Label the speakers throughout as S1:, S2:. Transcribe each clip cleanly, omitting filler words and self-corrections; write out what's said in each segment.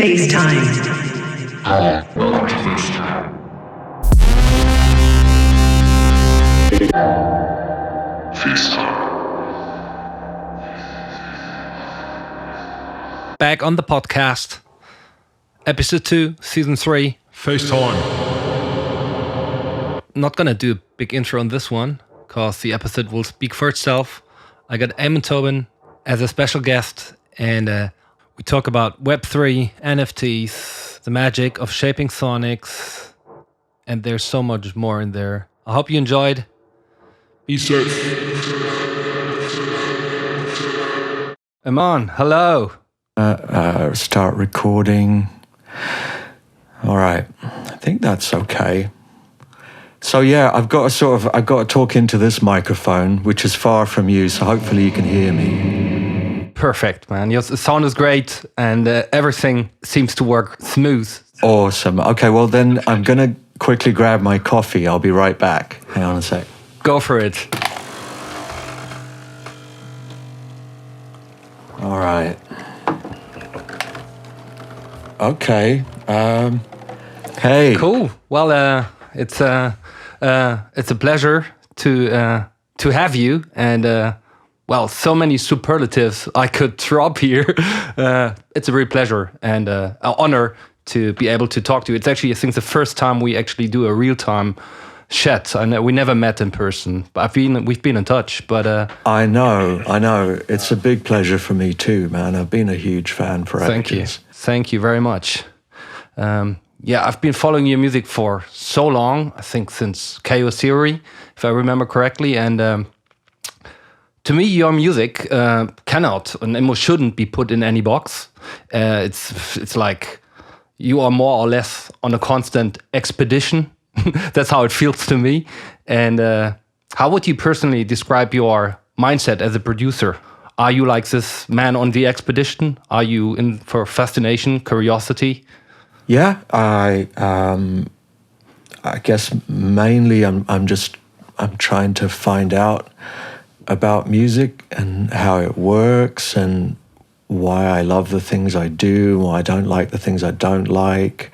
S1: Phacetime.
S2: Welcome to Phacetime.
S3: Back on the podcast. Episode 2, Season 3.
S4: FaceTime.
S3: Not gonna do a big intro on this one, because the episode will speak for itself. I got Amon Tobin as a special guest, and we talk about Web3, NFTs, the magic of shaping sonics, and there's so much more in there. I hope you enjoyed.
S4: Be safe.
S3: Amon, hello.
S5: Start recording. All right, I think that's okay. So yeah, I've got to talk into this microphone, which is far from you, so hopefully you can hear me.
S3: Perfect, man. Your sound is great, and everything seems to work smooth.
S5: Awesome. Okay, well then I'm gonna quickly grab my coffee. I'll be right back. Hang on a sec.
S3: Go for it.
S5: All right. Okay. Hey.
S3: Cool. Well, it's a pleasure to have you, and well, so many superlatives I could drop here. It's a real pleasure and an honor to be able to talk to you. It's actually, I think, the first time we actually do a real-time chat. I know we never met in person, but we've been in touch. But
S5: I know. It's a big pleasure for me too, man. I've been a huge fan for ages.
S3: Thank you very much. Yeah, I've been following your music for so long. I think since Chaos Theory, if I remember correctly. And to me, your music cannot and shouldn't be put in any box. It's like you are more or less on a constant expedition. That's how it feels to me. And how would you personally describe your mindset as a producer? Are you like this man on the expedition? Are you in for fascination, curiosity?
S5: Yeah, I guess mainly I'm trying to find out about music and how it works and why I love the things I do, why I don't like the things I don't like,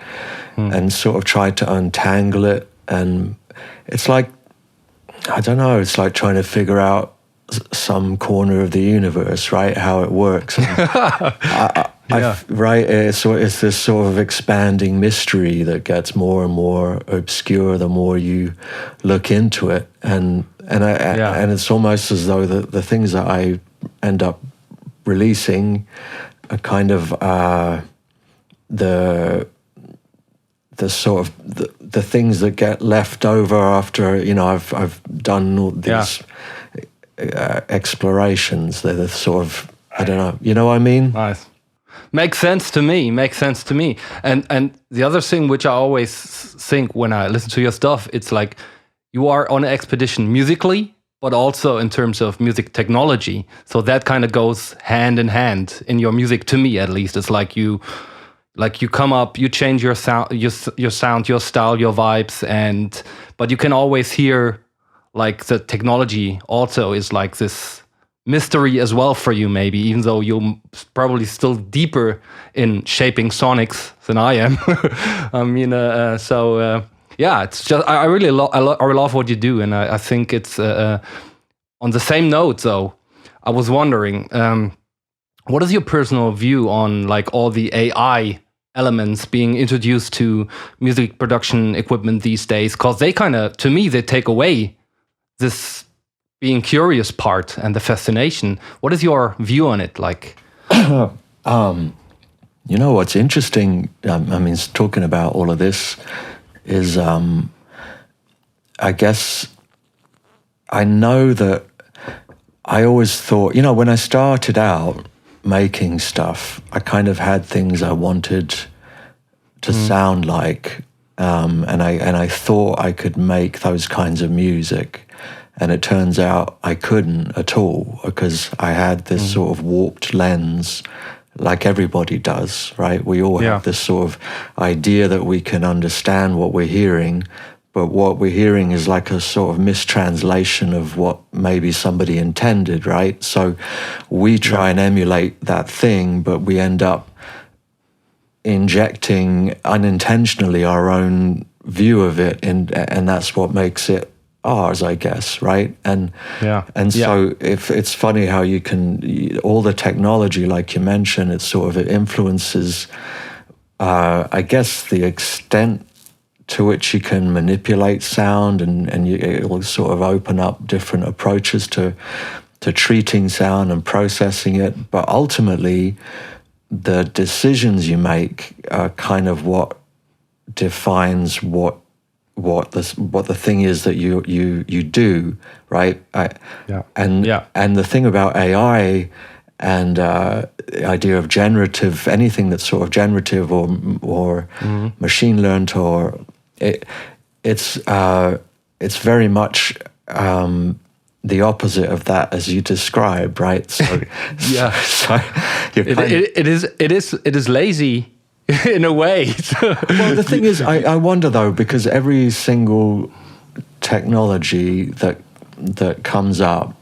S5: and sort of try to untangle it. And it's like, I don't know, it's like trying to figure out some corner of the universe, right? How it works. Right? It's this sort of expanding mystery that gets more and more obscure the more you look into it, and it's almost as though the things that I end up releasing are kind of the sort of the things that get left over after I've done all these explorations. They're the sort of, I don't know, you know what I mean?
S3: Nice. Makes sense to me. And the other thing which I always think when I listen to your stuff, it's like you are on an expedition musically, but also in terms of music technology. So that kind of goes hand in hand in your music, to me at least. It's like you come up, you change your sound, your sound, your style, your vibes, but you can always hear like the technology also is like this mystery as well for you, maybe, even though you're probably still deeper in shaping sonics than I am. I mean, yeah, it's just I really love what you do, and I think it's on the same note. Though, I was wondering, what is your personal view on like all the AI elements being introduced to music production equipment these days? Because they kind of, to me, they take away this being curious part and the fascination. What is your view on it like?
S5: You know what's interesting, I mean, talking about all of this is, I guess I know that I always thought, when I started out making stuff, I kind of had things I wanted to sound like, and I thought I could make those kinds of music. And it turns out I couldn't at all, because I had this sort of warped lens, like everybody does, right? We all have this sort of idea that we can understand what we're hearing, but what we're hearing is like a sort of mistranslation of what maybe somebody intended, right? So we try and emulate that thing, but we end up injecting unintentionally our own view of it, and that's what makes it ours, I guess, right? And so if it's funny how you can, all the technology, like you mentioned, it sort of, it influences, I guess, the extent to which you can manipulate sound, and it will sort of open up different approaches to treating sound and processing it. But ultimately, the decisions you make are kind of what defines what the thing is that you do, right? And the thing about AI and the idea of generative, anything that's sort of generative or machine learned, or it's very much the opposite of that, as you described, right? So so
S3: it is lazy. In a way.
S5: Well, the thing is, I wonder though, because every single technology that comes up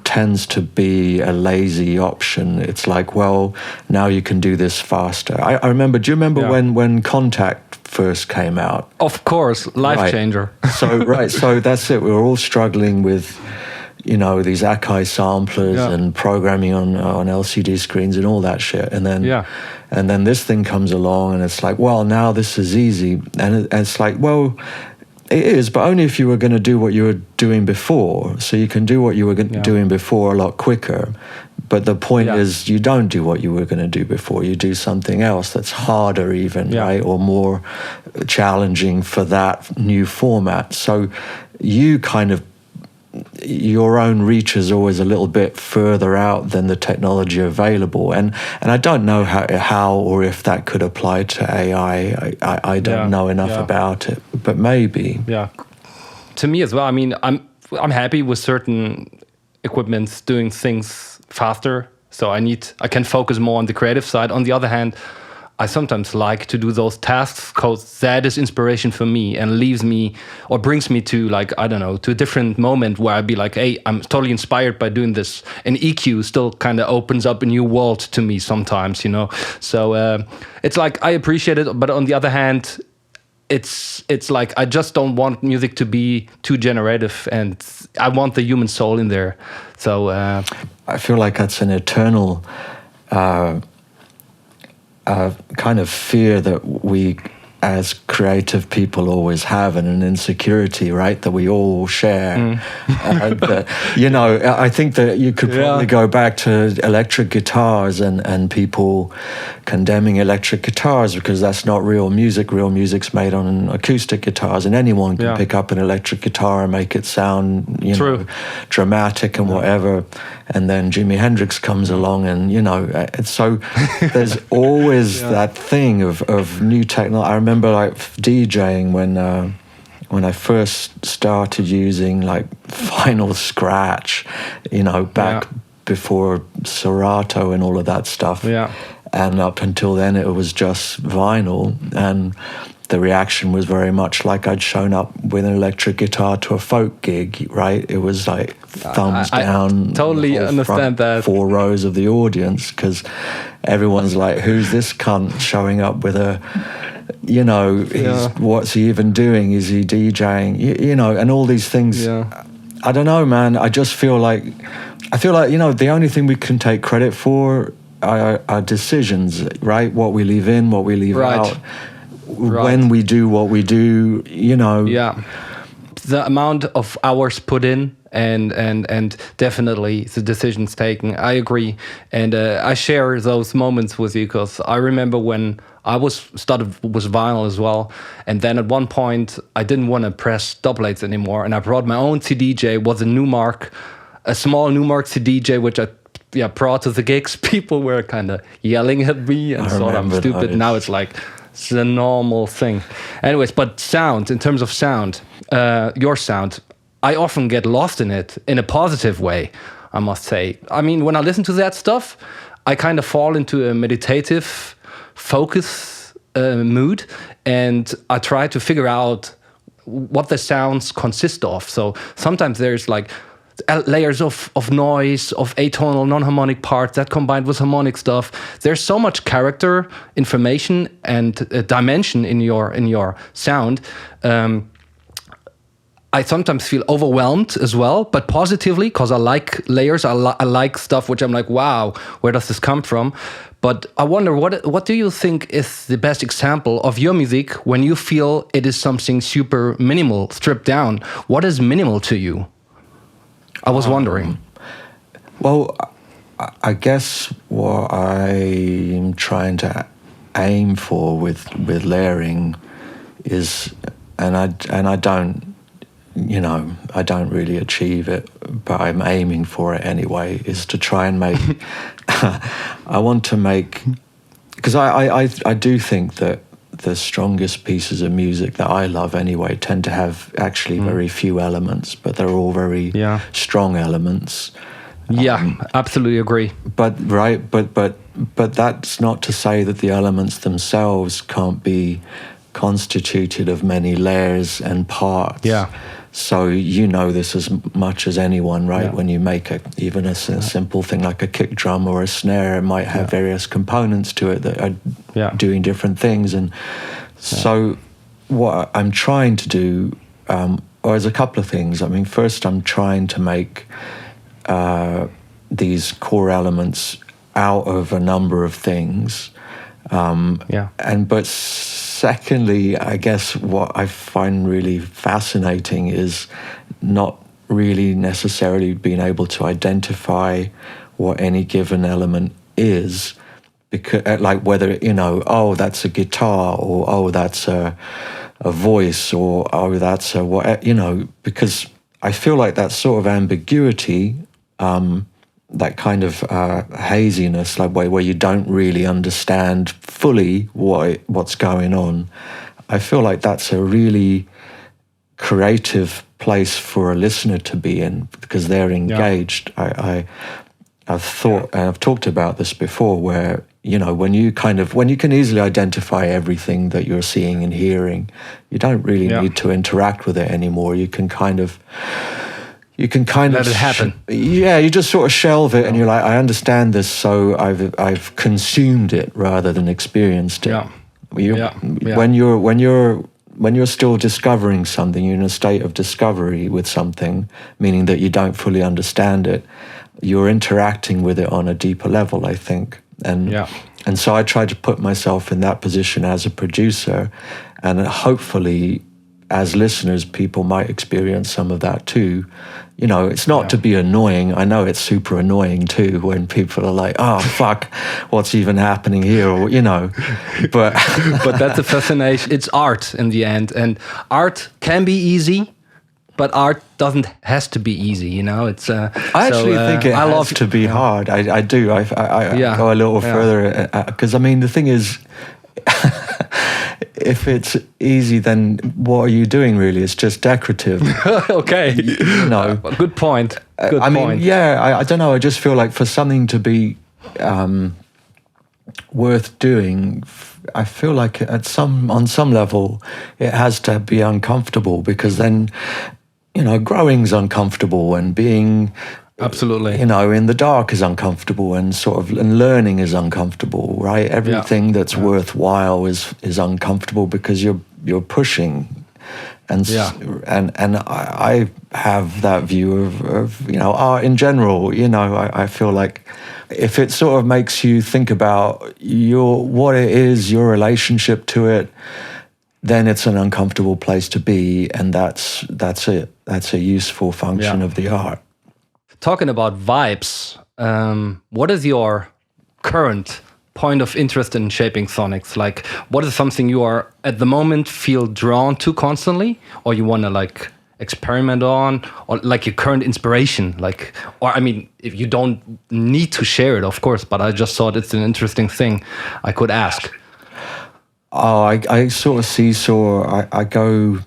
S5: tends to be a lazy option. It's like, well, now you can do this faster. I remember. Do you remember when Contact first came out?
S3: Of course, life changer.
S5: So that's it. We were all struggling with, these Akai samplers and programming on LCD screens and all that shit. And then this thing comes along and it's like, well, now this is easy. And it's like, well, it is, but only if you were going to do what you were doing before. So you can do what you were doing before a lot quicker. But the point is, you don't do what you were going to do before. You do something else that's harder even, right? Or more challenging for that new format. So you kind of, your own reach is always a little bit further out than the technology available, and I don't know how or if that could apply to AI. I don't know enough about it, but maybe.
S3: Yeah, to me as well. I mean, I'm happy with certain equipments doing things faster, so I can focus more on the creative side. On the other hand, I sometimes like to do those tasks because that is inspiration for me and leaves me or brings me to, like, I don't know, to a different moment where I'd be like, hey, I'm totally inspired by doing this. And EQ still kind of opens up a new world to me sometimes, So it's like, I appreciate it. But on the other hand, it's like, I just don't want music to be too generative, and I want the human soul in there. So
S5: I feel like that's an eternal kind of fear that we as creative people always have, and an insecurity, right, that we all share. I think that you could probably go back to electric guitars and people condemning electric guitars because that's not real music. Real music's made on acoustic guitars, and anyone can pick up an electric guitar and make it sound, dramatic and whatever. And then Jimi Hendrix comes along, and so there's always that thing of new technology. I remember like DJing when I first started using like Final Scratch, back before Serato and all of that stuff. Yeah. And up until then, it was just vinyl, and the reaction was very much like I'd shown up with an electric guitar to a folk gig, right? It was like thumbs down.
S3: I totally understand that.
S5: 4 rows of the audience, because everyone's like, who's this cunt showing up with a, what's he even doing? Is he DJing? And all these things. Yeah. I don't know, man. I feel like, the only thing we can take credit for are decisions, right? What we leave in, what we leave out. When we do what we do,
S3: Yeah. The amount of hours put in and definitely the decisions taken. I agree. And I share those moments with you because I remember when I started with vinyl as well. And then at one point, I didn't want to press double-8s anymore. And I brought my own CDJ, was a Newmark, a small Newmark CDJ, which I brought to the gigs. People were kind of yelling at me and thought I'm stupid. Now it's like, it's a normal thing. Anyways, but sound, in terms of sound, your sound, I often get lost in it in a positive way, I must say. I mean, when I listen to that stuff, I kind of fall into a meditative focus mood, and I try to figure out what the sounds consist of. So sometimes there's like layers of noise, of atonal, non-harmonic parts that combined with harmonic stuff. There's so much character, information, and dimension in your sound. I sometimes feel overwhelmed as well, but positively, because I like layers. I like stuff which I'm like, wow, where does this come from? But I wonder, what do you think is the best example of your music when you feel it is something super minimal, stripped down? What is minimal to you? I was wondering.
S5: Well, I guess what I'm trying to aim for with layering is, and I don't, I don't really achieve it, but I'm aiming for it anyway, is to try and make, I want to make, because I do think that the strongest pieces of music that I love anyway tend to have actually very few elements, but they're all very strong elements.
S3: Absolutely agree.
S5: But that's not to say that the elements themselves can't be constituted of many layers and parts.
S3: Yeah.
S5: So this as much as anyone, right? Yeah. When you make even a simple thing like a kick drum or a snare, it might have various components to it that are doing different things. And so what I'm trying to do, there's a couple of things. I mean, first I'm trying to make these core elements out of a number of things. But secondly, I guess what I find really fascinating is not really necessarily being able to identify what any given element is, because like whether that's a guitar, or that's a voice, or that's a what, because I feel like that sort of ambiguity, that kind of haziness, like where you don't really understand fully what's going on. I feel like that's a really creative place for a listener to be in, because they're engaged. I've thought, and I've talked about this before, where when you can easily identify everything that you're seeing and hearing, you don't really need to interact with it anymore. You can kind of let
S3: it happen.
S5: You just sort of shelve it, and you're like, I understand this, so I've consumed it rather than experienced it. When you're still discovering something, you're in a state of discovery with something, meaning that you don't fully understand it. You're interacting with it on a deeper level, I think. And so I try to put myself in that position as a producer, and hopefully, as listeners, people might experience some of that too. It's not to be annoying. I know it's super annoying too when people are like, oh, fuck, what's even happening here? Or, but...
S3: But that's a fascination. It's art in the end. And art can be easy, but art has to be easy, It's
S5: I actually think it has to be hard. I do. I go a little further, because, the thing is... If it's easy, then what are you doing really? It's just decorative.
S3: Okay. Good point.
S5: I don't know. I just feel like for something to be worth doing, I feel like on some level, it has to be uncomfortable, because then, growing's uncomfortable, and being...
S3: Absolutely.
S5: In the dark is uncomfortable, and and learning is uncomfortable, right? Everything that's worthwhile is uncomfortable, because you're pushing. And I have that view of art in general. I feel like if it sort of makes you think about what it is, your relationship to it, then it's an uncomfortable place to be, and that's it. That's a useful function of the art.
S3: Talking about vibes, what is your current point of interest in shaping sonics? Like, what is something you are at the moment feel drawn to constantly, or you want to experiment on, or like your current inspiration? If you don't need to share it, of course, but I just thought it's an interesting thing I could ask.
S5: Oh, I sort of seesaw. I go.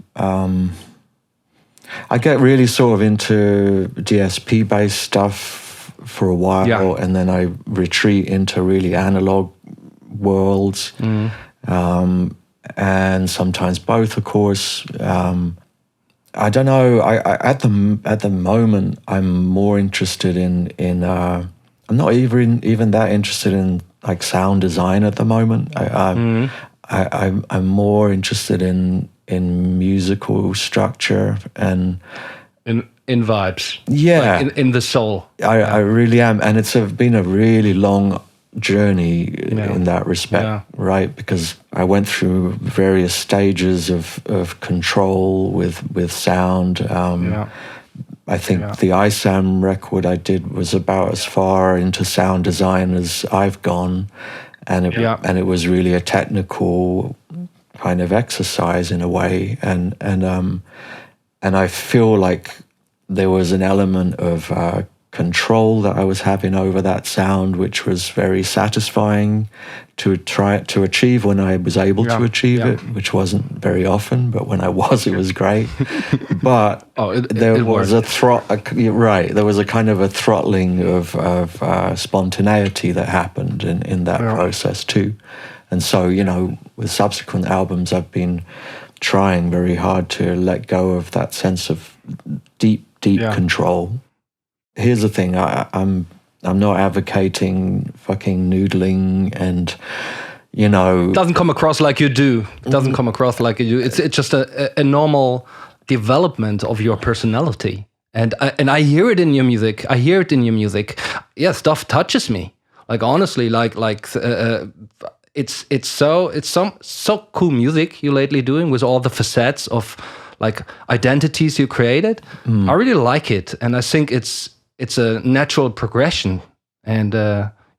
S5: I get really sort of into DSP-based stuff for a while, and then I retreat into really analog worlds, and sometimes both, of course. I don't know. At the moment, I'm more interested in I'm not even that interested in like sound design at the moment. I'm more interested in musical structure and
S3: in vibes.
S5: yeah,
S3: Like in the soul.
S5: I really am, and it's been a really long journey in that respect, right? Because I went through various stages of control with sound. I think the ISAM record I did was about as far into sound design as I've gone, and it was really a technical kind of exercise in a way, and I feel like there was an element of control that I was having over that sound, which was very satisfying to try to achieve when I was able to achieve it, which wasn't very often, but when I was, it was great. But there was there was a kind of a throttling of spontaneity that happened in that process too. And so, with subsequent albums, I've been trying very hard to let go of that sense of deep control. Here's the thing: I'm not advocating fucking noodling, and
S3: doesn't come across like you do. It doesn't come across like you do. It's just a normal development of your personality, and I hear it in your music. Yeah, stuff touches me. Like honestly, it's so cool music you lately doing with all the facets of like identities you created. I really like it, and I think it's a natural progression, and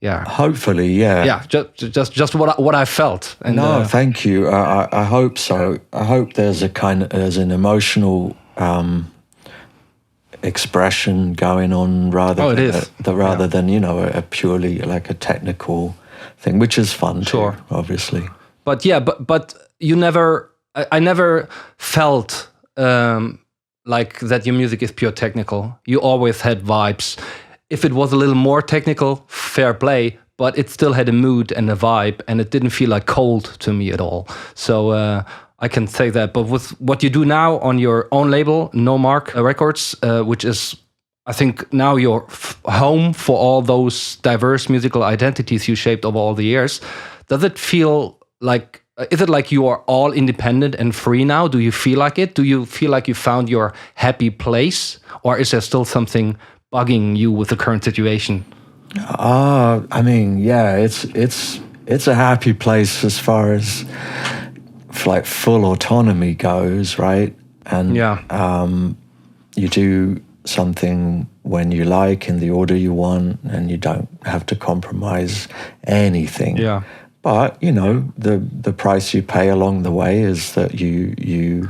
S5: hopefully, yeah,
S3: just what I felt. And,
S5: thank you. I hope so. I hope there's an emotional expression going on rather than a purely like a technical thing, which is fun too, obviously.
S3: But but you never, I never felt like that your music is pure technical. You always had vibes. If it was a little more technical, fair play, but it still had a mood and a vibe, and it didn't feel like cold to me at all. So I can say that. But with what you do now on your own label, No Mark Records, which is, I think, now your home for all those diverse musical identities you shaped over all the years, does it feel like, is it like you are all independent and free now? Do you feel like it? Do you feel like you found your happy place? Or is there still something bugging you with the current situation?
S5: I mean, yeah, it's a happy place as far as like full autonomy goes, right? And you do something when you like in the order you want, and you don't have to compromise anything.
S3: Yeah.
S5: But the price you pay along the way is that you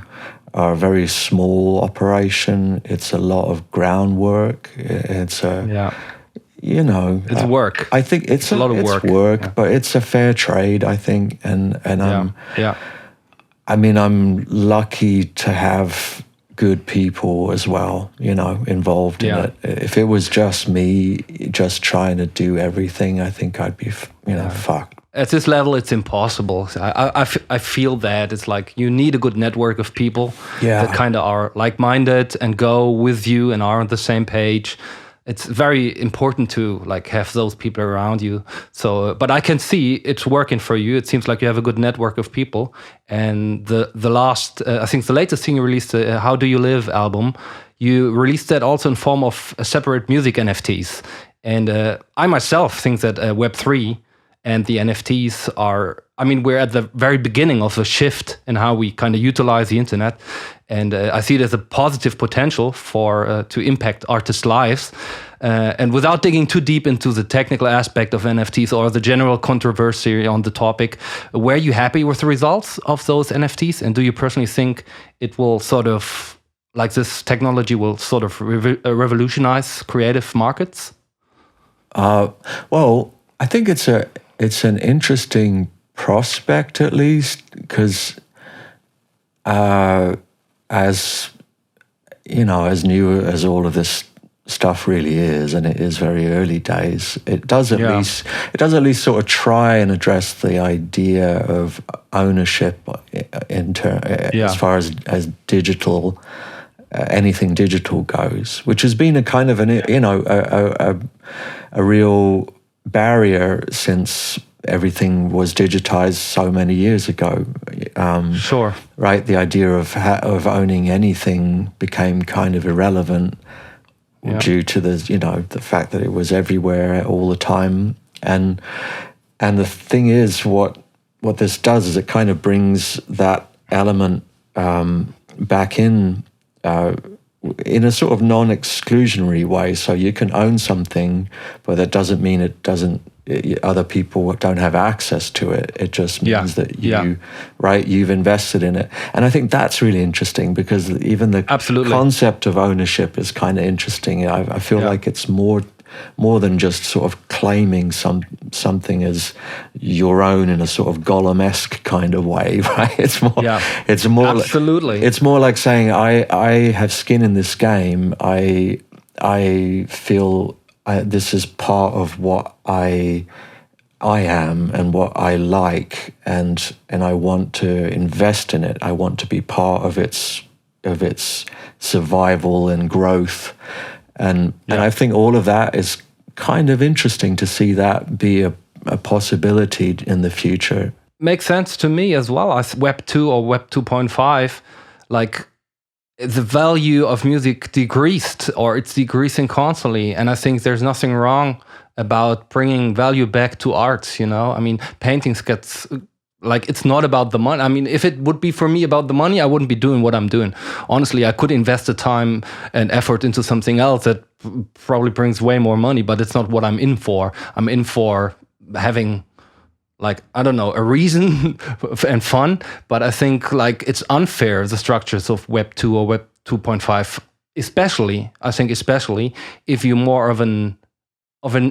S5: are a very small operation. It's a lot of groundwork. It's it's
S3: work.
S5: I think it's
S3: a lot of work,
S5: but it's a fair trade, I think. And I mean, I'm lucky to have good people as well, involved in it. If it was just me, just trying to do everything, I think I'd be, fucked.
S3: At this level, it's impossible. I feel that it's like you need a good network of people that kind of are like-minded and go with you and are on the same page. It's very important to like have those people around you. So, but I can see it's working for you. It seems like you have a good network of people. And the last, I think the latest thing you released, How Do You Live album, you released that also in form of separate music NFTs. And I myself think that Web3 and the NFTs are, I mean, we're at the very beginning of a shift in how we kind of utilize the internet. And I see it as a positive potential to impact artists' lives. And without digging too deep into the technical aspect of NFTs or the general controversy on the topic, were you happy with the results of those NFTs? And do you personally think it will sort of, like this technology will sort of revolutionize creative markets?
S5: Well, I think it's an interesting prospect, at least, because as new as all of this stuff really is, and it is very early days, it does at least sort of try and address the idea of ownership as far as digital anything digital goes, which has been a kind of a real barrier since everything was digitized so many years ago.
S3: Sure.
S5: Right, the idea of owning anything became kind of irrelevant due to the fact that it was everywhere all the time. And the thing is, what this does is it kind of brings that element back in a sort of non-exclusionary way. So you can own something, but that doesn't mean other people don't have access to it. It just means that you've invested in it. And I think that's really interesting, because even the concept of ownership is kind of interesting. I feel like it's more than just sort of claiming something as your own in a sort of Gollum-esque kind of way, right? It's more
S3: absolutely.
S5: It's more like saying I have skin in this game. I feel this is part of what I am and what I like, and I want to invest in it. I want to be part of its survival and growth. And I think all of that is kind of interesting to see that be a possibility in the future.
S3: Makes sense to me as well as Web 2 or Web 2.5. Like, the value of music decreased, or it's decreasing constantly. And I think there's nothing wrong about bringing value back to arts, you know? I mean, paintings gets... Like, it's not about the money. I mean, if it would be for me about the money, I wouldn't be doing what I'm doing. Honestly, I could invest the time and effort into something else that probably brings way more money, but it's not what I'm in for. I'm in for having, like, I don't know, a reason and fun. But I think, like, it's unfair, the structures of Web 2 or Web 2.5, especially if you're more of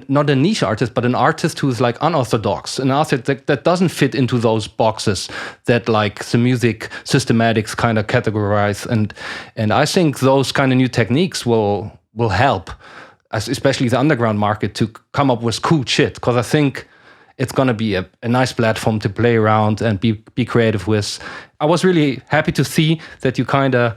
S3: not a niche artist, but an artist who's like unorthodox, an artist that doesn't fit into those boxes that like the music systematics kind of categorize. And I think those kind of new techniques will help, especially the underground market, to come up with cool shit. Because I think it's going to be a nice platform to play around and be creative with. I was really happy to see that you kind of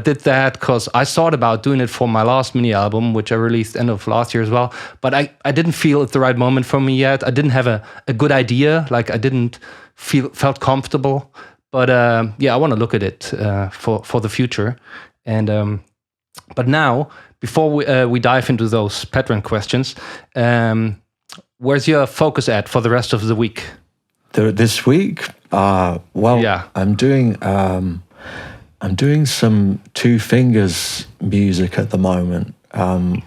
S3: did that, because I thought about doing it for my last mini album, which I released end of last year as well. But I didn't feel it's the right moment for me yet. I didn't have a good idea. Like, I didn't felt comfortable. But I want to look at it for the future. And but now, before we dive into those Patreon questions, where's your focus at for the rest of the week?
S5: This week, I'm doing some Two Fingers music at the moment.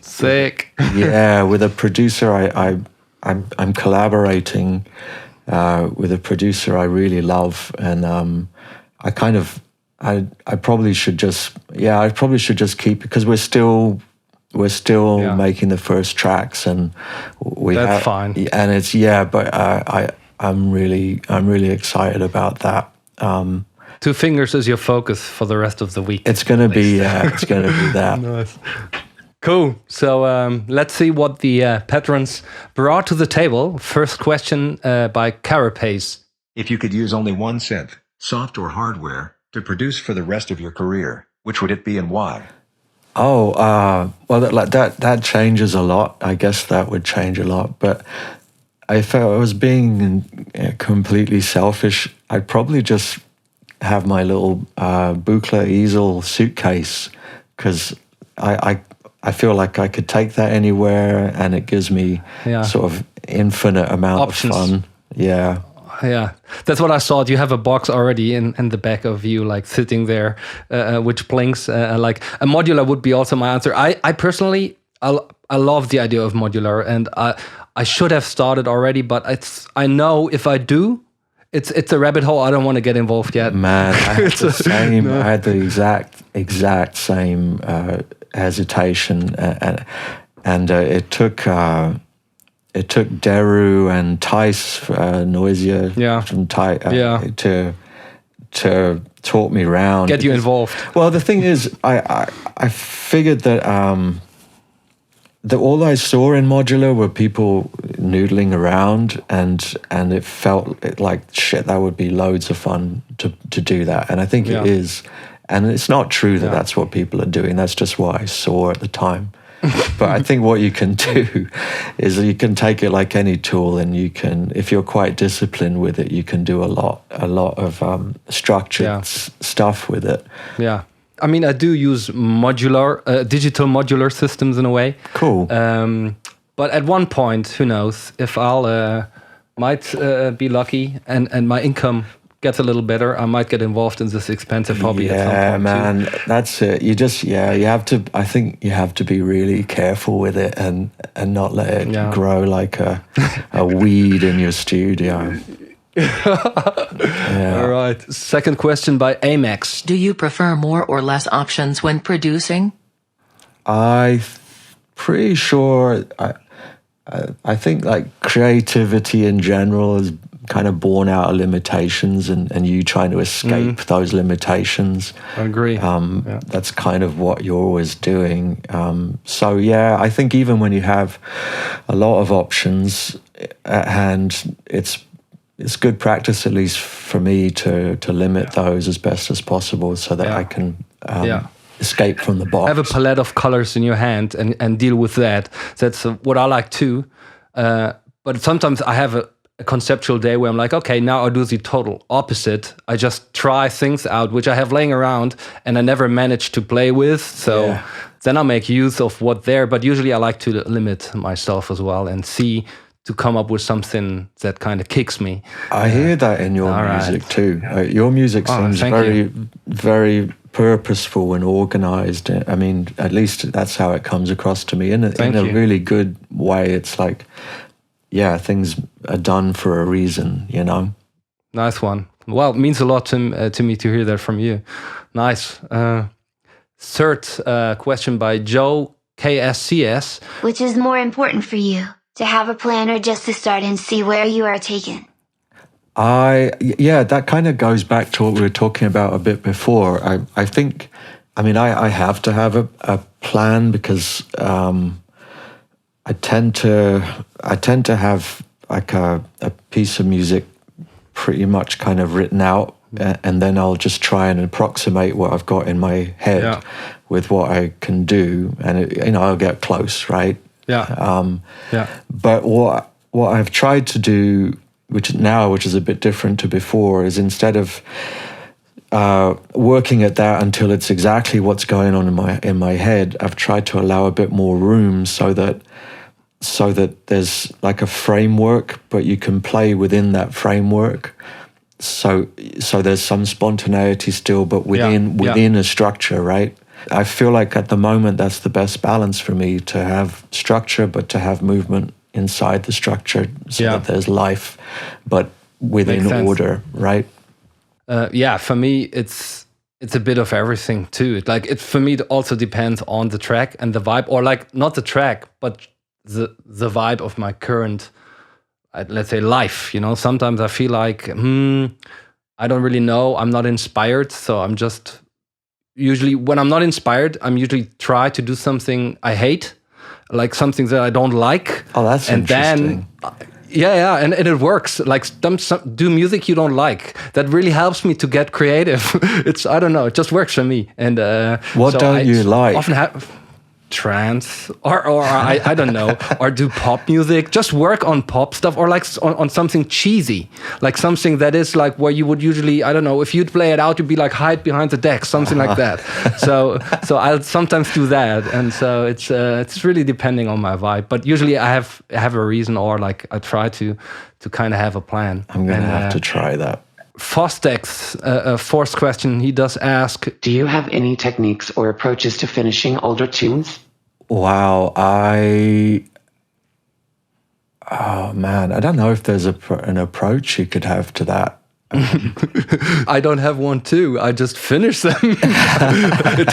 S3: Sick.
S5: Yeah, with a producer. I'm collaborating with a producer I really love, and I probably should just keep it, because we're still making the first tracks, and
S3: that's fine.
S5: And it's but I'm really excited about that.
S3: Two Fingers is your focus for the rest of the week.
S5: It's gonna be that.
S3: Nice. Cool. So let's see what the patrons brought to the table. First question by Carapace.
S1: If you could use only one synth, soft or hardware, to produce for the rest of your career, which would it be and why?
S5: Oh, well, that changes a lot. I guess that would change a lot. But if I was being completely selfish, I'd probably just have my little Buchla easel suitcase, because I feel like I could take that anywhere, and it gives me sort of infinite amount
S3: options.
S5: of fun. Yeah.
S3: Yeah, that's what I thought. You have a box already in the back of you, like sitting there, which blinks. Like a modular would be also my answer. I personally, I love the idea of modular, and I should have started already, but I know if I do, it's a rabbit hole. I don't want to get involved yet.
S5: Man, I had the same. No. I had the exact same hesitation, and it took. It took Deru and Tice Noisia from to talk me around.
S3: Get you involved.
S5: Well, the thing is, I figured that that all I saw in modular were people noodling around, and it felt like shit. That would be loads of fun to do that, and I think it is. And it's not true that that's what people are doing. That's just what I saw at the time. But I think what you can do is you can take it like any tool, and you can, if you're quite disciplined with it, you can do a lot of structured stuff with it.
S3: Yeah. I mean, I do use digital modular systems in a way.
S5: Cool.
S3: But at one point, who knows, if I'll might be lucky and my income gets a little better, I might get involved in this expensive hobby at some point.
S5: Yeah, man, that's it. You just, you have to, I think you have to be really careful with it and not let it grow like a weed in your studio.
S3: All right. Second question by Amex.
S6: Do you prefer more or less options when producing?
S5: Pretty sure, I think like creativity in general is kind of born out of limitations, and you trying to escape those limitations.
S3: I agree.
S5: That's kind of what you're always doing. So yeah, I think even when you have a lot of options at hand, it's good practice, at least for me, to limit those as best as possible, so that I can escape from the box.
S3: Have a palette of colors in your hand and deal with that. That's what I like too. But sometimes I have a conceptual day where I'm like, okay, now I'll do the total opposite. I just try things out which I have laying around and I never managed to play with. So then I'll make use of what there. But usually I like to limit myself as well and see to come up with something that kind of kicks me.
S5: I hear that in your music too. Your music seems very purposeful and organized. I mean, at least that's how it comes across to me in a really good way. It's like, things are done for a reason, you know?
S3: Nice one. Well, it means a lot to me to hear that from you. Nice. Third question by Joe KSCS.
S7: Which is more important for you, to have a plan or just to start and see where you are taken?
S5: That kind of goes back to what we were talking about a bit before. I think, I mean, I have to have a plan because I tend to have like a piece of music pretty much kind of written out, and then I'll just try and approximate what I've got in my head with what I can do, and I'll get close, right? But what I've tried to do, which is a bit different to before, is instead of working at that until it's exactly what's going on in my head, I've tried to allow a bit more room so that there's like a framework, but you can play within that framework. So there's some spontaneity still, but within a structure, right? I feel like at the moment that's the best balance for me, to have structure, but to have movement inside the structure, so that there's life, but within order, right?
S3: For me, it's a bit of everything too. For me, it also depends on the track and the vibe, or like not the track, but the vibe of my current, let's say, life. You know, sometimes I feel like, I don't really know. I'm not inspired, so I'm just usually when I'm not inspired, I'm usually try to do something I hate, like something that I don't like.
S5: Oh, that's interesting.
S3: And it works. Like do music you don't like. That really helps me to get creative. I don't know. It just works for me. And
S5: what don't you like?
S3: Often have trance or I don't know, or do pop music. Just work on pop stuff, or like on something cheesy, like something that is like where you would usually, I don't know, if you'd play it out, you'd be like hide behind the deck, something like that. So I'll sometimes do that, and so it's really depending on my vibe. But usually I have a reason, or like I try to kind of have a plan.
S5: I'm gonna have to try that.
S3: Fostex, fourth question, he does ask,
S2: do you have any techniques or approaches to finishing older tunes?
S5: Wow, oh man, I don't know if there's an approach you could have to that.
S3: I don't have one too. I just finish them. It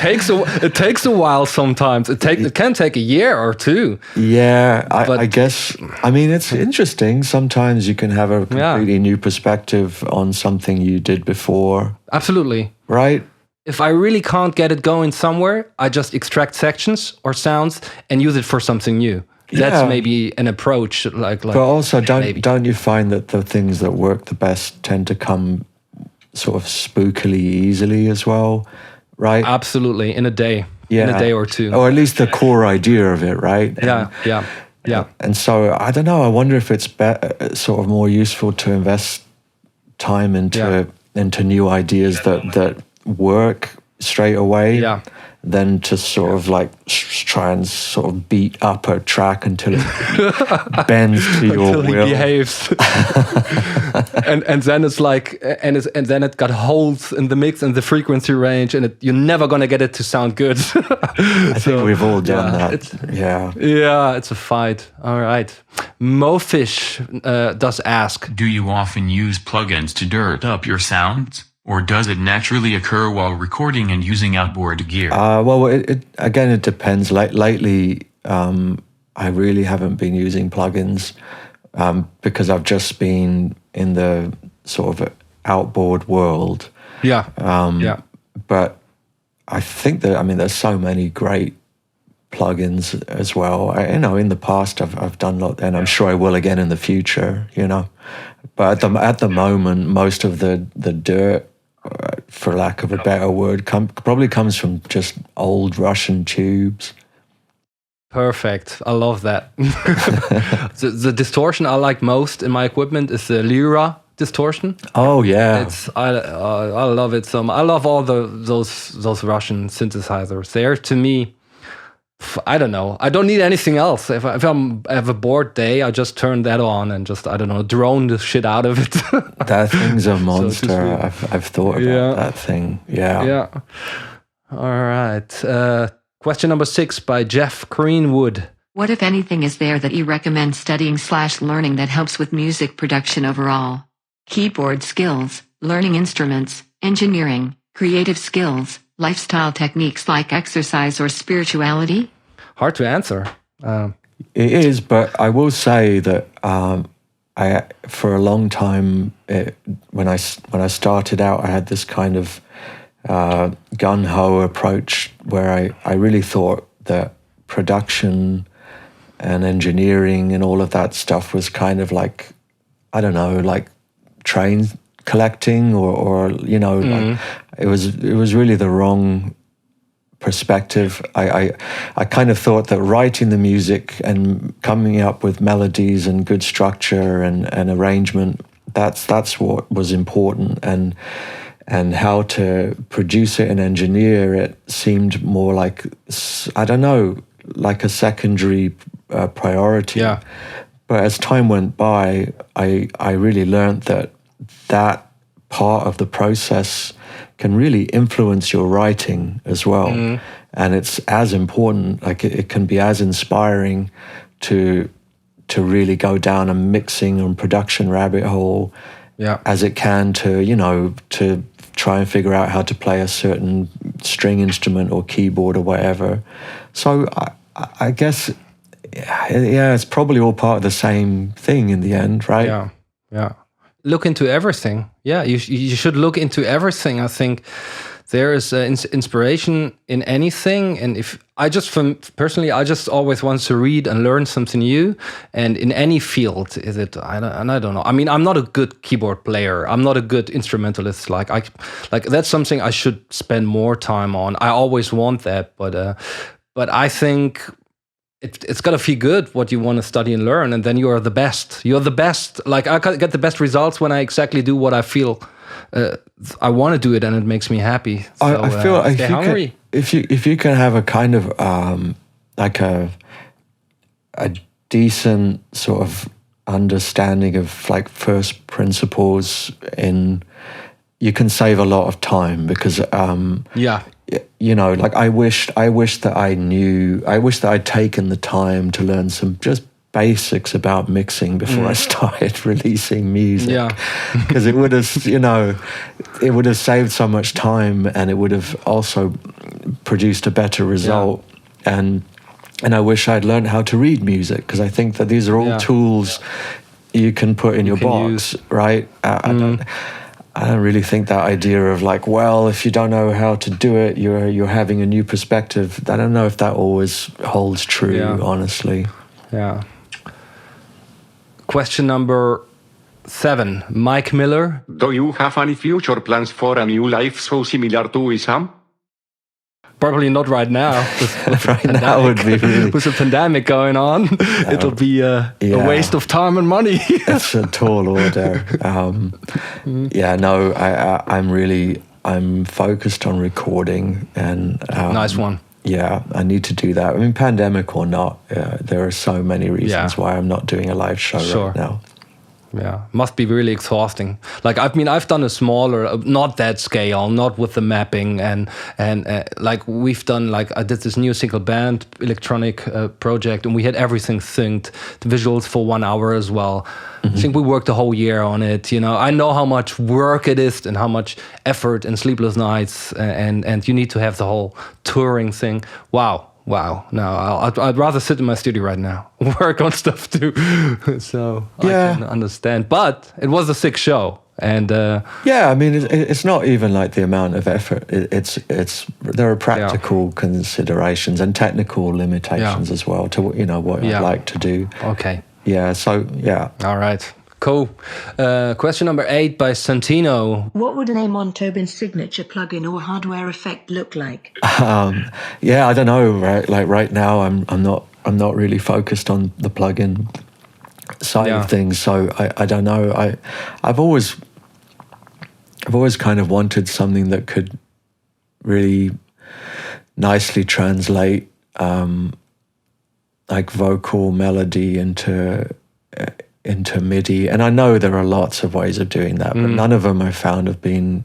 S3: takes a while sometimes. It can take a year or two.
S5: Yeah, I guess. I mean, it's interesting. Sometimes you can have a completely new perspective on something you did before.
S3: Absolutely.
S5: Right?
S3: If I really can't get it going somewhere, I just extract sections or sounds and use it for something new. That's maybe an approach. Like
S5: but also, don't you find that the things that work the best tend to come sort of spookily easily as well? right?
S3: Absolutely, in a day.
S5: Yeah.
S3: In a day or two.
S5: Or at least the core idea of it, right?
S3: Yeah.
S5: And so I don't know. I wonder if it's sort of more useful to invest time into new ideas that work straight away than to sort of like try and sort of beat up a track until it bends to your will.
S3: Until he behaves. and then it's like, and then it got holes in the mix and the frequency range, and you're never gonna get it to sound good.
S5: I think we've all done that.
S3: Yeah, it's a fight. All right. Mofish does ask,
S8: do you often use plugins to dirt up your sounds? Or does it naturally occur while recording and using outboard gear?
S5: Well, it depends. Lately, I really haven't been using plugins because I've just been in the sort of outboard world. But I think that, there's so many great plugins as well. In the past, I've done a lot, and I'm sure I will again in the future. But at the moment, most of the dirt, for lack of a better word, probably comes from just old Russian tubes.
S3: Perfect. I love that. the distortion I like most in my equipment is the Lyra distortion.
S5: Oh yeah,
S3: I love it so much. I love all those Russian synthesizers. They're, to me, I don't know. I don't need anything else. If I have a bored day, I just turn that on and just, I don't know, drone the shit out of it.
S5: That thing's a monster. I've thought about that thing. Yeah.
S3: All right. Question number 6 by Jeff Greenwood.
S6: What, if anything, is there that you recommend studying/learning that helps with music production overall? Keyboard skills, learning instruments, engineering, creative skills, lifestyle techniques like exercise or spirituality?
S3: Hard to answer.
S5: It is, but I will say that I, for a long time, when I started out, I had this kind of gung-ho approach where I really thought that production and engineering and all of that stuff was kind of like, I don't know, like train collecting or like it was really the wrong perspective. I kind of thought that writing the music and coming up with melodies and good structure and arrangement, that's what was important, and how to produce it and engineer it seemed more like, I don't know, like a secondary priority.
S3: Yeah.
S5: But as time went by, I really learned that part of the process can really influence your writing as well. And it's as important, like it can be as inspiring to really go down a mixing and production rabbit hole as it can to try and figure out how to play a certain string instrument or keyboard or whatever. So I guess, it's probably all part of the same thing in the end, right?
S3: Yeah. Look into everything. Yeah, you should look into everything. I think there is inspiration in anything, and personally, I just always want to read and learn something new. And in any field, I don't know. I'm not a good keyboard player. I'm not a good instrumentalist. Like that's something I should spend more time on. I always want that, but I think it's got to feel good what you want to study and learn, and then you are the best. You're the best. Like I get the best results when I exactly do what I feel I want to do it, and it makes me happy. So,
S5: I feel if you can have a kind of like a decent sort of understanding of like first principles, you can save a lot of time because like I wish that I'd taken the time to learn some just basics about mixing before I started releasing music. Because it would have saved so much time, and it would have also produced a better result. And I wish I'd learned how to read music, because I think that these are all tools you can put in your box, right? I don't really think that idea of like, well, if you don't know how to do it, you're having a new perspective. I don't know if that always holds true, honestly.
S3: Yeah. Question number 7, Mike Miller.
S9: Do you have any future plans for a new life so similar to Isam?
S3: Probably not right now.
S5: Right now would be really...
S3: With the pandemic going on, it'll be a waste of time and money.
S5: It's a tall order. I'm focused on recording and...
S3: nice one.
S5: Yeah, I need to do that. I mean, pandemic or not, there are so many reasons why I'm not doing a live show right now.
S3: Yeah, must be really exhausting. Like, I've done a smaller, not that scale, not with the mapping and like we've done, like I did this new single band electronic project, and we had everything synced, the visuals for 1 hour as well. I think we worked a whole year on it. You know, I know how much work it is and how much effort and sleepless nights, and you need to have the whole touring thing. Wow. No, I'd rather sit in my studio right now, work on stuff too. So I can understand. But it was a sick show. And
S5: I mean, it's not even like the amount of effort. There are practical considerations and technical limitations as well to, you know, what I'd like to do.
S3: Okay.
S5: Yeah, so, yeah.
S3: All right. Cool. Question number 8 by Santino.
S9: What would an Amon Tobin signature plugin or hardware effect look like?
S5: I don't know. Right, like right now, I'm not really focused on the plugin side of things. So I don't know. I've always kind of wanted something that could really nicely translate like vocal melody into MIDI, and I know there are lots of ways of doing that, but none of them I found have been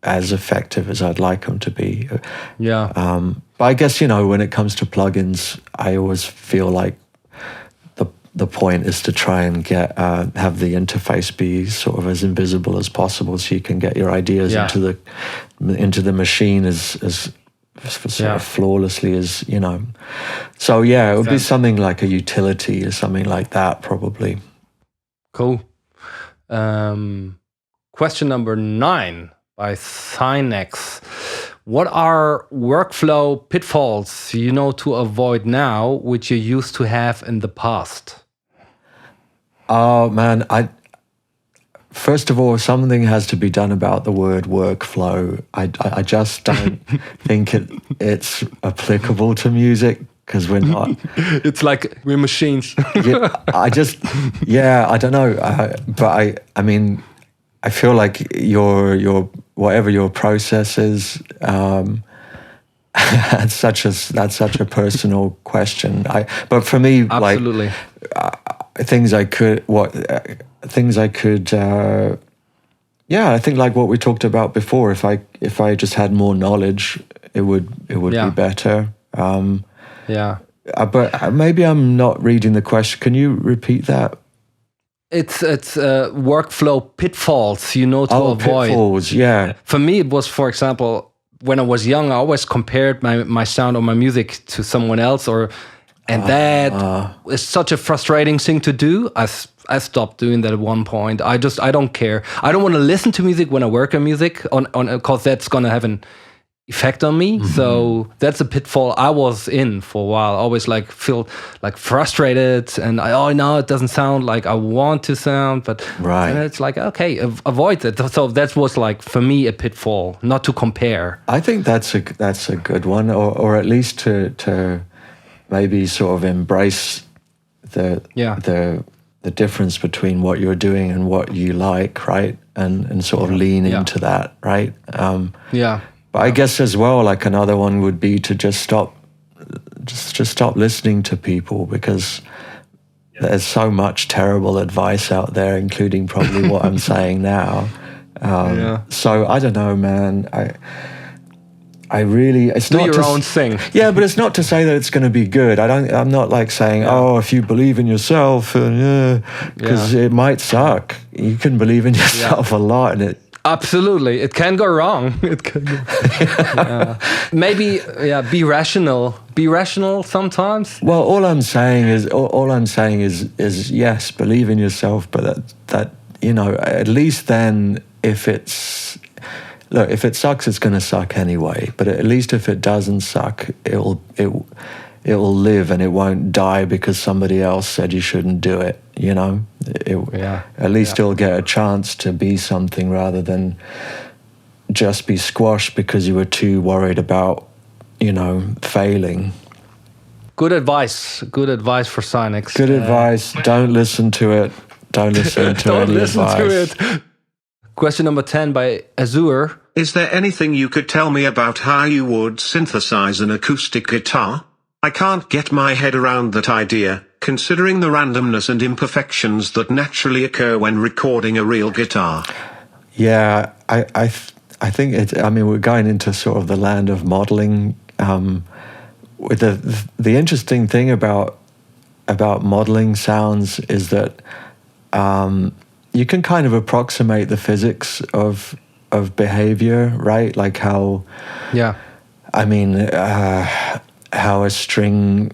S5: as effective as I'd like them to be. But I guess, you know, when it comes to plugins, I always feel like the point is to try and get have the interface be sort of as invisible as possible, so you can get your ideas into the machine as sort of flawlessly as, you know. So it would be something like a utility or something like that, probably.
S3: Cool. Question number 9 by Synex. What are workflow pitfalls you know to avoid now, which you used to have in the past?
S5: Oh man, first of all, something has to be done about the word workflow. I just don't think it's applicable to music, because we're not.
S3: It's like we're machines.
S5: I don't know. But I mean, I feel like your whatever your process is, that's such a personal question. But for me,
S3: absolutely.
S5: Things I could. I think like what we talked about before. If I just had more knowledge, it would be better. But maybe I'm not reading the question. Can you repeat that?
S3: It's workflow pitfalls you know to avoid.
S5: Pitfalls, yeah.
S3: For me, it was, for example, when I was young, I always compared my sound or my music to someone else, and that is such a frustrating thing to do. I stopped doing that at one point. I don't care. I don't want to listen to music when I work on music, on because that's gonna have an effect on me. So that's a pitfall I was in for a while. I always like feel like frustrated, and no, it doesn't sound like I want to sound. But and it's like, okay, avoid that. So that was like for me a pitfall, not to compare.
S5: I think that's a good one, or at least to maybe sort of embrace the difference between what you're doing and what you like, right? And sort of lean into that, right? But I guess as well, like another one would be to just stop listening to people, because there's so much terrible advice out there, including probably what I'm saying now. So I don't know, man. I really, it's
S3: do
S5: not
S3: your own thing.
S5: Yeah, but it's not to say that it's going to be good. I'm not like saying, if you believe in yourself, because it might suck. You can believe in yourself a lot, and it.
S3: Absolutely, it can go wrong. It can go. Maybe, be rational. Be rational sometimes.
S5: Well, all I'm saying is yes, believe in yourself, but that you know, at least then, if it sucks, it's going to suck anyway. But at least if it doesn't suck, it will live, and it won't die because somebody else said you shouldn't do it. You know, at least it'll get a chance to be something rather than just be squashed because you were too worried about failing.
S3: Good advice. Good advice for Synex.
S5: Good advice. Don't listen to it. Don't listen to
S3: Don't
S5: any
S3: listen
S5: advice.
S3: to it. Question number 10 by Azure.
S10: Is there anything you could tell me about how you would synthesize an acoustic guitar? I can't get my head around that idea, considering the randomness and imperfections that naturally occur when recording a real guitar.
S5: Yeah, I think we're going into sort of the land of modeling. With the interesting thing about modeling sounds is that you can kind of approximate the physics of behavior, right? Like how, how a string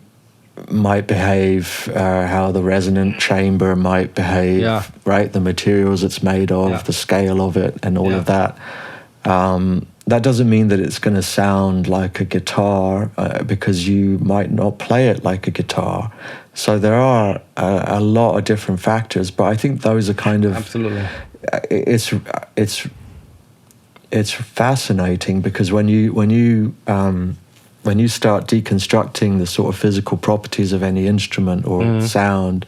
S5: might behave, how the resonant chamber might behave, right? The materials it's made of, the scale of it, and all of that. That doesn't mean that it's going to sound like a guitar because you might not play it like a guitar. So there are a lot of different factors, but I think those are kind of
S3: absolutely.
S5: It's fascinating because when you start deconstructing the sort of physical properties of any instrument or sound,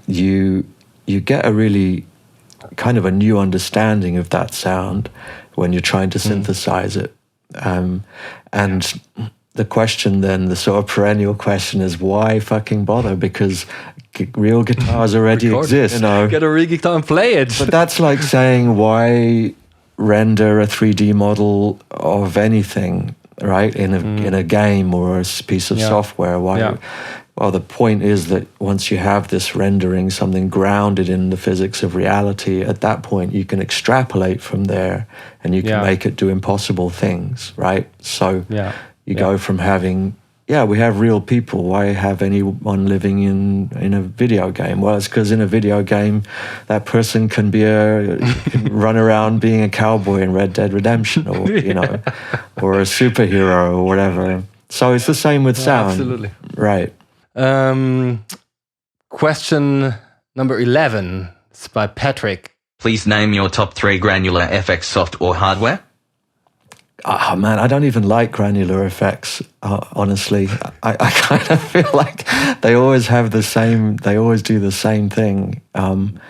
S5: you get a really kind of a new understanding of that sound when you're trying to synthesize it. And the question then, the sort of perennial question is, why fucking bother? Because real guitars already exist.
S3: Get a real guitar and play it.
S5: But that's like saying, why render a 3D model of anything, right? In a game or a piece of software. Why?
S3: Yeah.
S5: Well, the point is that once you have this rendering, something grounded in the physics of reality, at that point you can extrapolate from there and you can make it do impossible things, right? So you go from having, we have real people. Why have anyone living in a video game? Well, it's because in a video game, that person can can run around being a cowboy in Red Dead Redemption, or or a superhero or whatever. So it's the same with sound.
S3: Absolutely.
S5: Right.
S3: Question number 11 is by Patrick.
S11: Please name your top 3 granular FX soft or hardware.
S5: Oh man, I don't even like granular effects, honestly. I kind of feel like they always do the same thing.
S3: The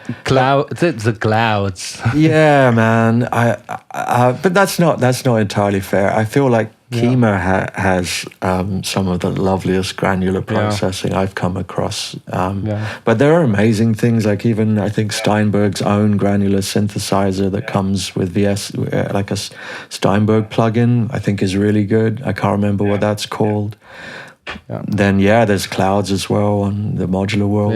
S3: clouds.
S5: Yeah, man. But that's not entirely fair. I feel like Kima has some of the loveliest granular processing I've come across. But there are amazing things, like even I think Steinberg's own granular synthesizer that comes with VS, like a Steinberg plugin, I think is really good. I can't remember what that's called. Then there's clouds as well on the modular world.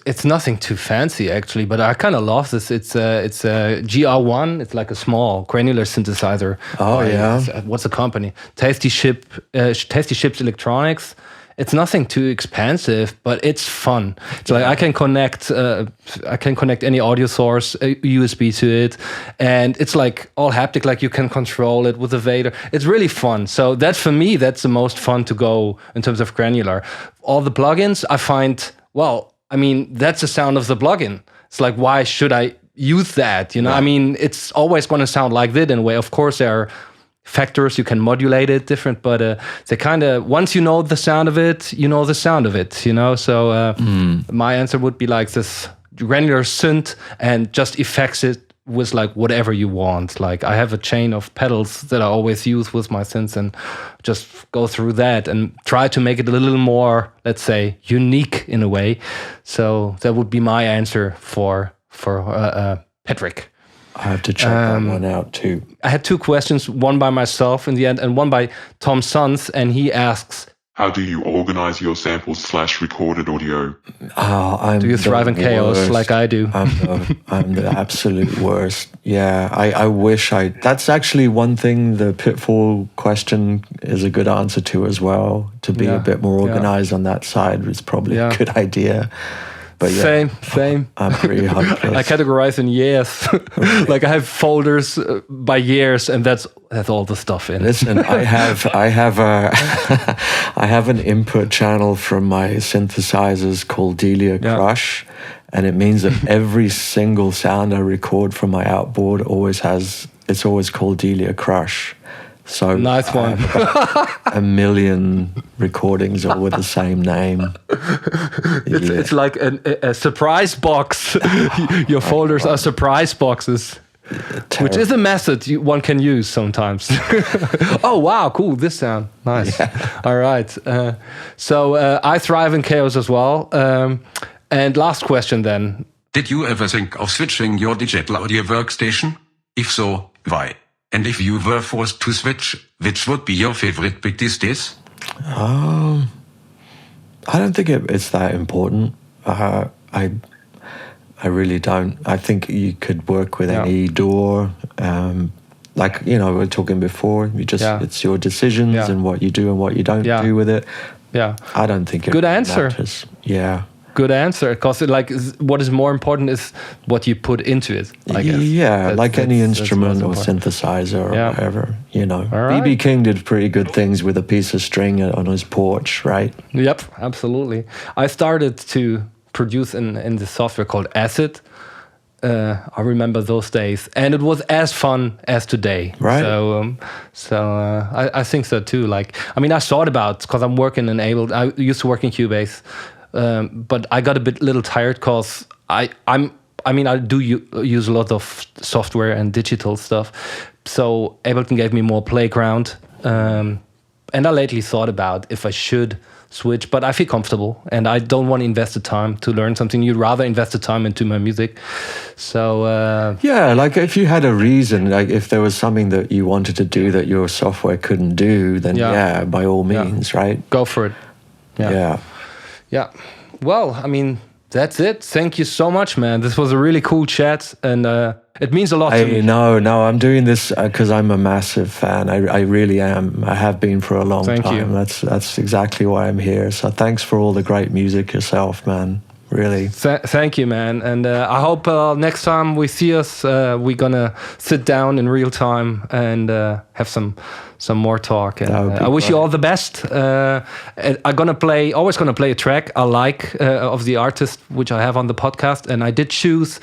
S3: It's nothing too fancy actually, but I kind of love this. It's a GR1. It's like a small granular synthesizer. What's the company? Tasty Ships Electronics. It's nothing too expensive, but it's fun. It's like I can connect any audio source, USB to it, and it's like all haptic. Like you can control it with a Vader. It's really fun. So that for me, that's the most fun to go in terms of granular. All the plugins I find, that's the sound of the plugin. It's like, why should I use that? It's always going to sound like that in a way. Of course, there are factors you can modulate it different, but they kind of, once you know the sound of it, you know the sound of it. So my answer would be like this granular synth, and just effects it with like whatever you want. Like I have a chain of pedals that I always use with my synths, and just go through that and try to make it a little more, let's say, unique in a way. So that would be my answer for Patrick.
S5: I have to check that one out too.
S3: I had 2 questions, one by myself in the end and one by Tom Sons, and he asks,
S4: how do you organize your samples/recorded audio?
S3: Do you thrive in chaos like I do?
S5: I'm the absolute worst. Yeah, I wish that's actually one thing the pitfall question is a good answer to as well. To be a bit more organized on that side is probably a good idea. But
S3: same.
S5: I'm pretty hopeless.
S3: I categorize in years. Like I have folders by years, and that's all the stuff in.
S5: Listen, I have an input channel from my synthesizers called Delia Crush, and it means that every single sound I record from my outboard always has it's always called Delia Crush. So
S3: nice one.
S5: I have about 1 million recordings all with the same name.
S3: It's like a surprise box. Your folders are surprise boxes. Which is a method one can use sometimes. Oh, wow, cool, this sound. Nice. Yeah. All right. So I thrive in chaos as well. And last question then.
S12: Did you ever think of switching your digital audio workstation? If so, why? And if you were forced to switch, which would be your favorite bit these days?
S5: I don't think it's that important. I really don't. I think you could work with any DAW. Like, we were talking before, it's your decisions and what you do and what you don't do with it.
S3: Yeah.
S5: I don't think it
S3: Good answer.
S5: matters. Yeah.
S3: Good answer. Because what is more important is what you put into it, I guess.
S5: Yeah, any instrument or synthesizer or whatever,
S3: right.
S5: B.B. King did pretty good things with a piece of string on his porch, right?
S3: Yep, absolutely. I started to produce in the software called Acid. I remember those days, and it was as fun as today.
S5: Right.
S3: So I think so too. Like, I mean, I thought about, because I'm working in Ableton. I used to work in Cubase, but I got a little tired because I do use a lot of software and digital stuff. So Ableton gave me more playground, and I lately thought about if I should switch, but I feel comfortable and I don't want to invest the time to learn something. You'd rather invest the time into my music. So
S5: like if you had a reason, like if there was something that you wanted to do that your software couldn't do, then by all means, right?
S3: Go for it. Yeah. Well, I mean, that's it. Thank you so much, man. This was a really cool chat, and it means a lot to me.
S5: No, I'm doing this because I'm a massive fan. I really am. I have been for a long time.
S3: Thank you.
S5: That's exactly why I'm here. So thanks for all the great music yourself, man. Really.
S3: Thank you, man. And I hope next time we see us, we're gonna sit down in real time and have some more talk. And I wish you all the best. I'm always gonna play a track I like of the artist which I have on the podcast, and I did choose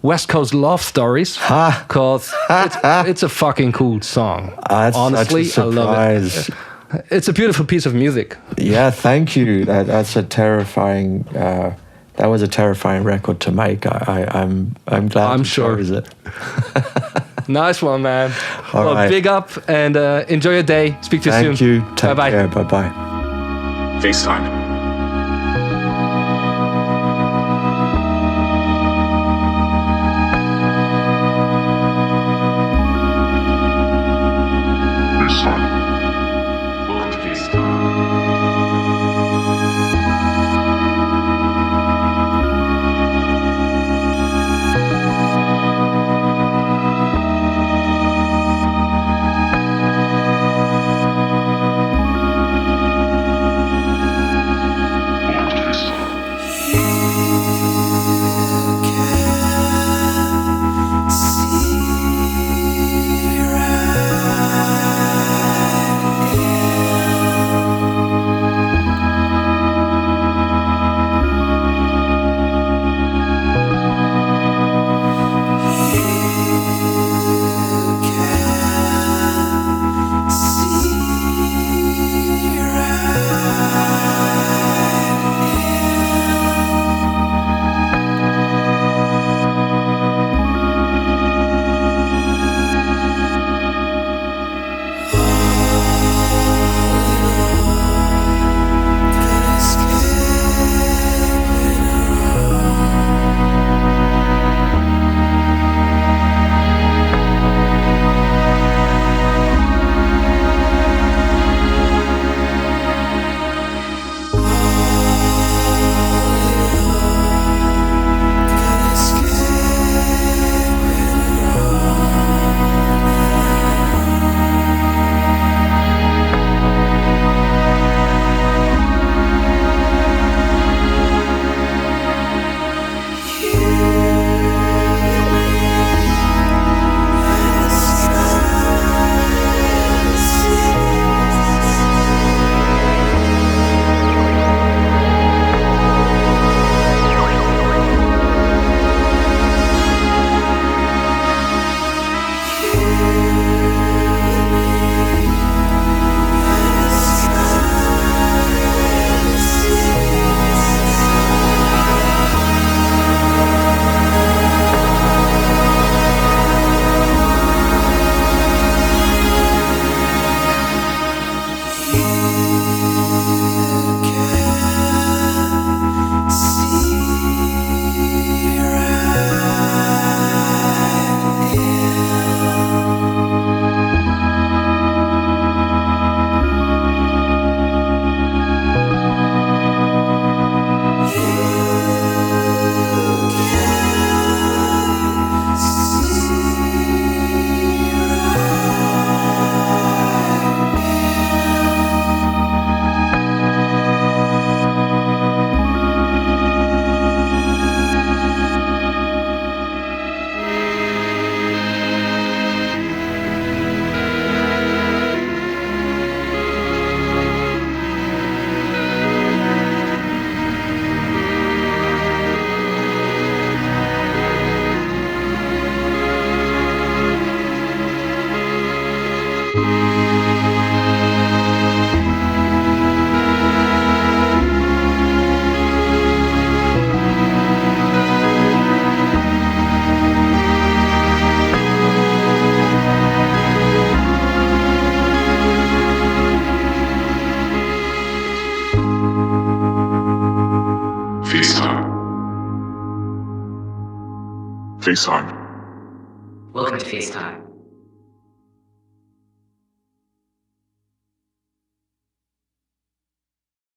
S3: West Coast Love Stories because it's a fucking cool song. Honestly, I love it. It's a beautiful piece of music.
S5: Yeah, thank you. That's a terrifying. That was a terrifying record to make. I'm glad you chose it.
S3: Nice one, man.
S5: All right.
S3: Big up and enjoy your day. Speak to you soon.
S5: Thank you. Take
S3: Bye-bye.
S5: care. Bye-bye.
S4: Phacetime. Welcome to Phacetime. Phacetime.
S2: Welcome to FaceTime.